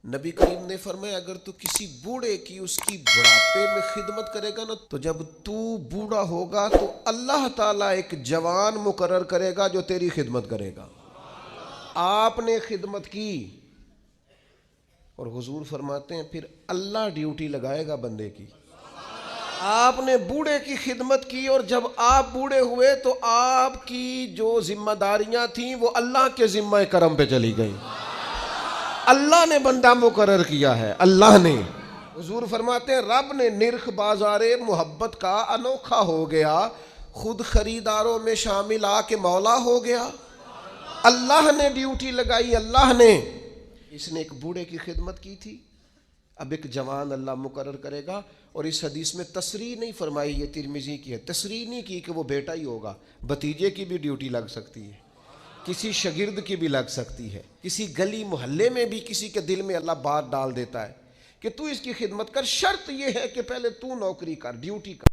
نبی کریم نے فرمایا اگر تو کسی بوڑھے کی اس کی بڑھاپے میں خدمت کرے گا نا تو جب تو بوڑھا ہوگا تو اللہ تعالیٰ ایک جوان مقرر کرے گا جو تیری خدمت کرے گا۔ آپ نے خدمت کی اور حضور فرماتے ہیں پھر اللہ ڈیوٹی لگائے گا بندے کی۔ آپ نے بوڑھے کی خدمت کی اور جب آپ بوڑھے ہوئے تو آپ کی جو ذمہ داریاں تھیں وہ اللہ کے ذمہ کرم پہ چلی گئیں۔ اللہ نے بندہ مقرر کیا ہے، اللہ نے۔ حضور فرماتے ہیں رب نے نرخ بازار محبت کا انوکھا ہو گیا، خود خریداروں میں شامل آ کے مولا ہو گیا۔ اللہ نے ڈیوٹی لگائی، اللہ نے۔ اس نے ایک بوڑھے کی خدمت کی تھی، اب ایک جوان اللہ مقرر کرے گا۔ اور اس حدیث میں تصریح نہیں فرمائی، یہ ترمذی کی ہے، تصریح نہیں کی کہ وہ بیٹا ہی ہوگا، بھتیجے کی بھی ڈیوٹی لگ سکتی ہے، کسی شاگرد کی بھی لگ سکتی ہے، کسی گلی محلے میں بھی کسی کے دل میں اللہ بات ڈال دیتا ہے کہ تو اس کی خدمت کر، شرط یہ ہے کہ پہلے تو نوکری کر، ڈیوٹی کر۔